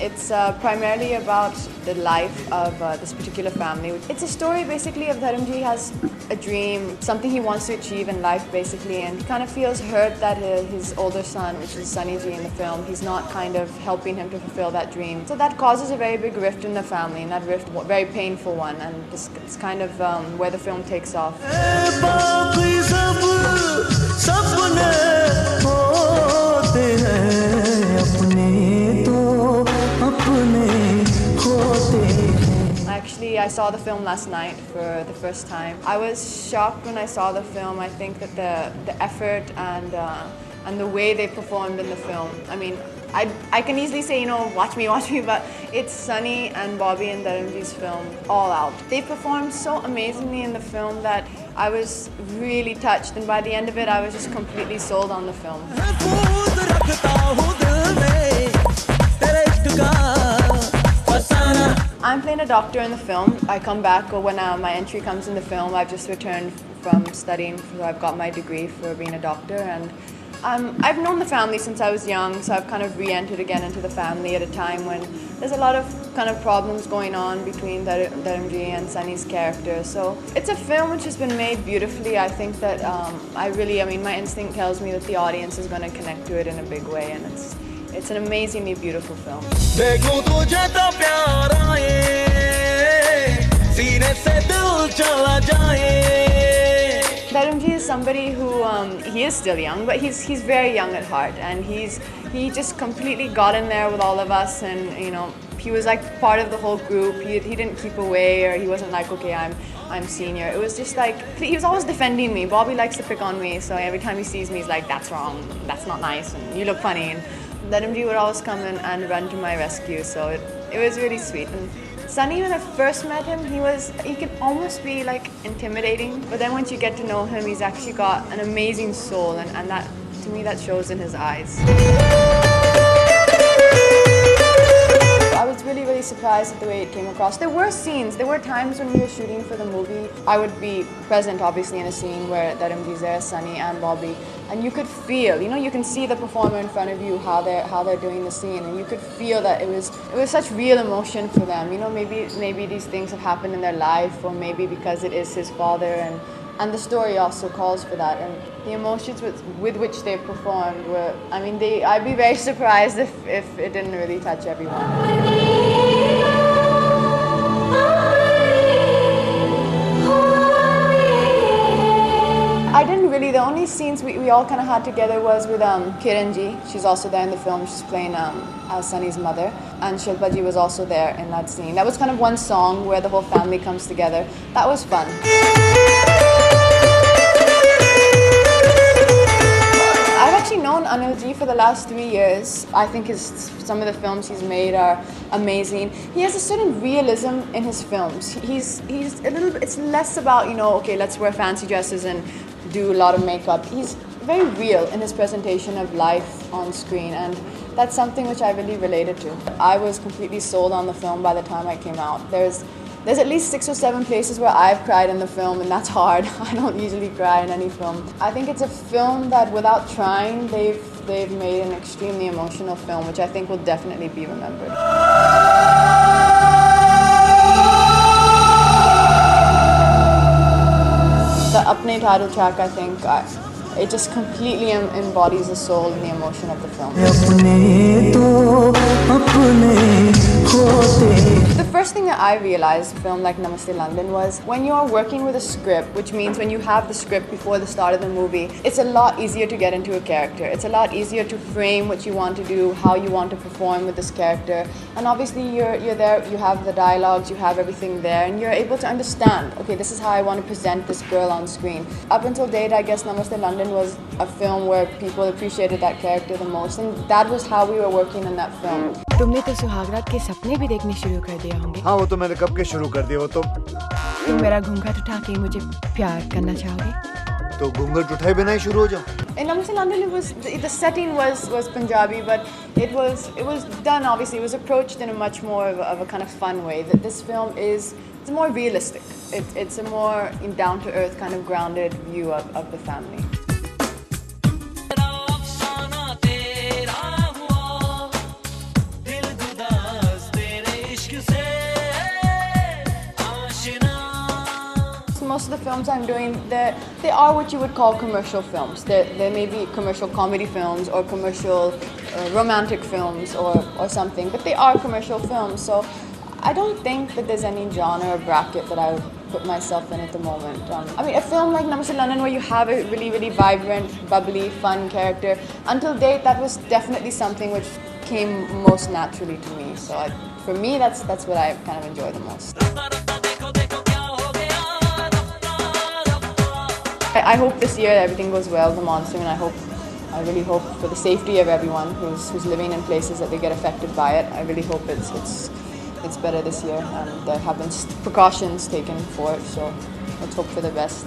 It's primarily about the life of this particular family. It's a story basically of Dharamji has a dream, something he wants to achieve in life basically, and he kind of feels hurt that his older son, which is Sunny Ji in the film, he's not kind of helping him to fulfill that dream. So that causes a very big rift in the family, and that rift, a very painful one, and it's kind of where the film takes off. Actually, I saw the film last night for the first time. I was shocked when I saw the film. I think that the effort and the way they performed in the film. I mean, I can easily say, you know, watch me, but it's Sunny and Bobby and Dharamji's film all out. They performed so amazingly in the film that I was really touched, and by the end of it, I was just completely sold on the film. I'm playing a doctor in the film. I come back, or when my entry comes in the film, I've just returned from studying, so I've got my degree for being a doctor, and I've known the family since I was young, so I've kind of re-entered again into the family at a time when there's a lot of kind of problems going on between Dharamji and Sunny's character. So it's a film which has been made beautifully. I think that I mean, my instinct tells me that the audience is going to connect to it in a big way, and it's an amazingly beautiful film. Dharamji is somebody who, he is still young, but he's very young at heart, and he just completely got in there with all of us, and you know, he was like part of the whole group. He didn't keep away, or he wasn't like, okay, I'm senior. It was just like, he was always defending me. Bobby likes to pick on me, so every time he sees me, he's like, that's wrong, that's not nice, and you look funny. And Dharamji would always come in and run to my rescue, so it was really sweet. And Sunny, when I first met him, he could almost be like intimidating, but then once you get to know him, he's actually got an amazing soul, and that, to me, that shows in his eyes. I was really surprised at the way it came across. There were scenes, there were times when we were shooting for the movie. I would be present, obviously, in a scene where Dharamji's there, Sunny and Bobby, and you could feel, you know, you can see the performer in front of you, how they're doing the scene, and you could feel that it was such real emotion for them. You know, maybe these things have happened in their life, or maybe because it is his father, and the story also calls for that. And the emotions with which they performed were, I mean, I'd be very surprised if it didn't really touch everyone. I didn't really. The only scenes we all kind of had together was with Kiran Ji. She's also there in the film. She's playing as Sunny's mother. And Shilpa Ji was also there in that scene. That was kind of one song where the whole family comes together. That was fun. I've actually known Anil Ji for the last 3 years. I think some of the films he's made are amazing. He has a certain realism in his films. He's a little bit, it's less about, you know, okay, let's wear fancy dresses and do a lot of makeup. He's very real in his presentation of life on screen, and that's something which I really related to. I was completely sold on the film by the time I came out. There's at least 6 or 7 places where I've cried in the film, and that's hard. I don't usually cry in any film. I think it's a film that, without trying, they've made an extremely emotional film, which I think will definitely be remembered. The Apne title track, I think, it just completely embodies the soul and the emotion of the film. The first thing that I realized with a film like Namaste London was when you're working with a script, which means when you have the script before the start of the movie, it's a lot easier to get into a character. It's a lot easier to frame what you want to do, how you want to perform with this character. And obviously you're there, you have the dialogues, you have everything there, and you're able to understand, okay, this is how I want to present this girl on screen. Up until date, I guess Namaste London was a film where people appreciated that character the most, and that was how we were working in that film. तुमने तो सुहागरात के सपने भी देखने शुरू कर दिया होंगे। हाँ, वो तो मैंने कब के शुरू कर दिया वो तो। तुम मेरा घूंघट उठा के मुझे प्यार करना चाहोगे? तो घूंघट उठाए बिना ही शुरू हो जाओ। In Namaste London, it was the setting was Punjabi, but it was done, obviously. It was approached in a much more of a kind of fun way. That this film it's more realistic. It's a more down to earth kind of grounded view of the family. most of the films I'm doing, they are what you would call commercial films. They may be commercial comedy films or commercial romantic films or something, but they are commercial films. So I don't think that there's any genre or bracket that I would put myself in at the moment. I mean, a film like Namaste London, where you have a really, really vibrant, bubbly, fun character, until date, that was definitely something which came most naturally to me. So for me, that's what I kind of enjoy the most. I hope this year everything goes well, the monsoon. I really hope for the safety of everyone who's living in places that they get affected by it. I really hope it's better this year, and there have been precautions taken for it. So let's hope for the best.